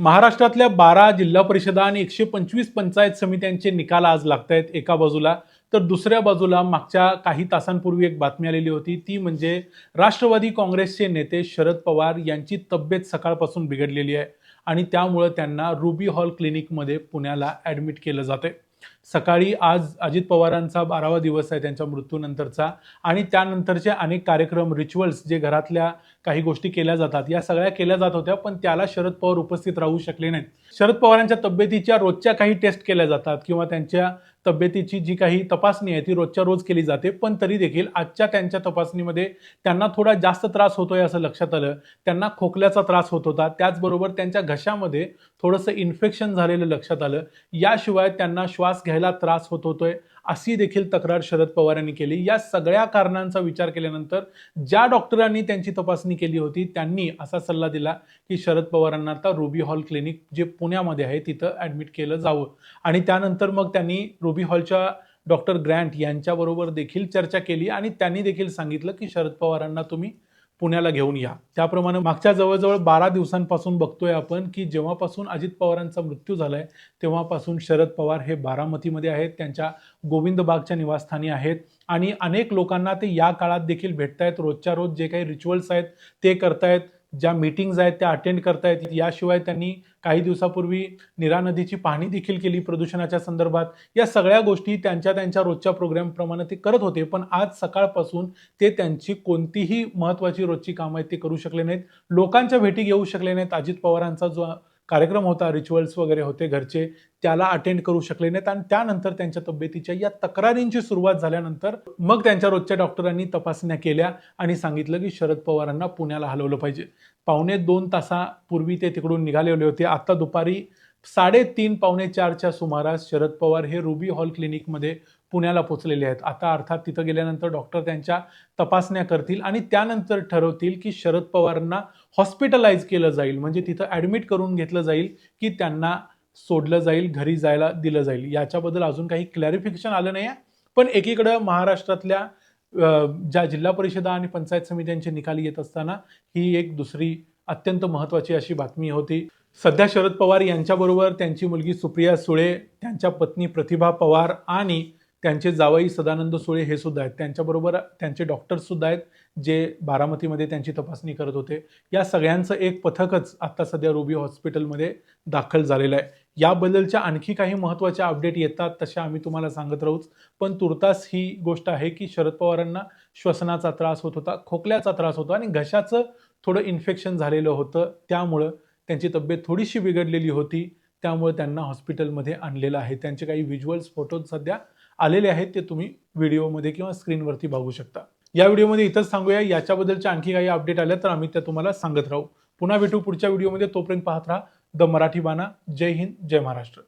महाराष्ट्रातल्या 12 जिल्हा परिषदा आणि 125 पंचायत समित्यांचे निकाल आज लागतायत एका बाजूला, तर दुसऱ्या बाजूला मागच्या काही तासांपूर्वी एक बातमी आलेली होती, ती म्हणजे राष्ट्रवादी काँग्रेसचे नेते शरद पवार यांची तब्येत सकाळपासून बिघडलेली आहे आणि त्यामुळे त्यांना रुबी हॉल क्लिनिकमध्ये पुण्याला ॲडमिट केलं जातंय. सकाळी आज अजित पवारांचा 12वा दिवस आहे त्यांच्या मृत्यूनंतरचा आणि त्यानंतरचे अनेक कार्यक्रम, रिच्युअल्स जे घरातल्या काही गोष्टी केल्या जातात, या सगळ्या केल्या जात होत्या, पण त्याला शरद पवार उपस्थित राहू शकले नाहीत. शरद पवारांच्या तब्येतीच्या रोजच्या काही टेस्ट केल्या जातात किंवा त्यांच्या तब्येतीची जी काही तपासणी आहे ती रोजच्या रोज केली जाते, पण तरी देखील आजच्या त्यांच्या तपासणीमध्ये त्यांना थोडा जास्त त्रास होतोय असं लक्षात आलं. त्यांना खोकल्याचा त्रास होत होता, त्याचबरोबर त्यांच्या घशामध्ये थोडंसं इन्फेक्शन झालेलं लक्षात आलं. याशिवाय त्यांना श्वास घ्यायला त्रास होत होतोय अशी देखील तक्रार शरद पवार यांनी केली. या सगळ्या कारणांचा विचार केल्यानंतर ज्या डॉक्टरांनी त्यांची तपासणी केली होती त्यांनी असा सल्ला दिला की शरद पवारांना आता रुबी हॉल क्लिनिक जे पुण्यामध्ये आहे तिथं ॲडमिट केलं जावं आणि त्यानंतर मग त्यांनी रुबी हॉलच्या डॉक्टर ग्रँट यांच्याबरोबर देखील चर्चा केली आणि त्यांनी देखील सांगितलं की शरद पवारांना तुम्ही पुण्याला घेऊन या. त्याप्रमाणे मागच्या जवळजवळ 12 दिवसांपासून बघतोय आपण की जेव्हापासून अजित पवारांचा मृत्यू झालाय तेव्हापासून शरद पवार हे बारामतीमध्ये आहेत, त्यांच्या गोविंद बागच्या निवासस्थानी आहेत आणि अनेक लोकांना ते या काळात देखील भेटतायत. रोजच्या रोज जे काही रिच्युअल्स आहेत ते करतायत, ज्या मीटिंग्स आहेत त्या अटेंड करतायत. याशिवाय त्यांनी काही दिवसापूर्वी नीरा नदीची पाहणी देखील केली प्रदूषणाच्या संदर्भात. या सगळ्या गोष्टी त्यांच्या रोजच्या प्रोग्रामप्रमाणे ते करत होते, पण आज सकाळपासून ते त्यांची कोणतीही महत्त्वाची रोजची कामं आहेत ते करू शकले नाहीत. लोकांच्या भेटी घेऊ शकले नाहीत. अजित पवारांचा जो कार्यक्रम होता, रिच्युअल्स वगैरे होते घरचे, त्याला अटेंड करू शकले नाहीत आणि त्यानंतर त्यांच्या तब्येतीच्या या तक्रारींची सुरुवात झाल्यानंतर मग त्यांच्या रोजच्या डॉक्टरांनी तपासण्या केल्या आणि सांगितलं की शरद पवारांना पुण्याला हलवलं पाहिजे. 2.25 तासापूर्वी ते तिकडून निघालेले होते. आता दुपारी 3:30 पावणे 4च्या सुमारास शरद पवार हे रुबी हॉल क्लिनिकमध्ये पुण्याला पोहोचलेले आहेत. आता अर्थात तिथं गेल्यानंतर डॉक्टर त्यांच्या तपासण्या करतील आणि त्यानंतर ठरवतील की शरद पवारांना हॉस्पिटलाइज केलं जाईल, म्हणजे तिथं ॲडमिट करून घेतलं जाईल की त्यांना सोडलं जाईल, घरी जायला दिलं जाईल. याच्याबद्दल अजून काही क्लॅरिफिकेशन आलं नाही आहे. पण एकीकडं महाराष्ट्रातल्या ज्या जिल्हा परिषदा आणि पंचायत समित्यांचे निकाल येत असताना ही एक दुसरी अत्यंत महत्त्वाची अशी बातमी होती. सध्या शरद पवार यांच्याबरोबर त्यांची मुलगी सुप्रिया सुळे, त्यांच्या पत्नी प्रतिभा पवार आणि त्यांचे जावई सदानंद सुळे हे सुद्धा आहेत. त्यांच्याबरोबर त्यांचे डॉक्टर्स सुद्धा आहेत जे बारामतीमध्ये त्यांची तपासणी करत होते. या सगळ्यांचं एक पथकच आता सध्या रुबी हॉस्पिटलमध्ये दाखल झालेलं आहे. याबद्दलच्या आणखी काही महत्त्वाच्या अपडेट येतात तशा आम्ही तुम्हाला सांगत राहूच. पण तुर्तास ही गोष्ट आहे की शरद पवारांना श्वसनाचा त्रास होत होता, खोकल्याचा त्रास होता आणि घशाचं थोडं इन्फेक्शन झालेलं होतं. त्यामुळं त्यांची तब्येत थोडीशी बिघडलेली होती. त्यामुळे त्यांना हॉस्पिटलमध्ये आणलेलं आहे. त्यांचे काही व्हिज्युअल्स, फोटोज सध्या आलेले आहेत, ते तुम्ही व्हिडिओमध्ये किंवा स्क्रीनवरती बघू शकता. या व्हिडिओमध्ये इथंच सांगूया. याच्याबद्दलच्या आणखी काही अपडेट आल्या तर आम्ही त्या तुम्हाला सांगत राहू. पुन्हा भेटू पुढच्या व्हिडिओमध्ये. तोपर्यंत पाहत राहा द मराठी बाणा. जय हिंद, जय महाराष्ट्र.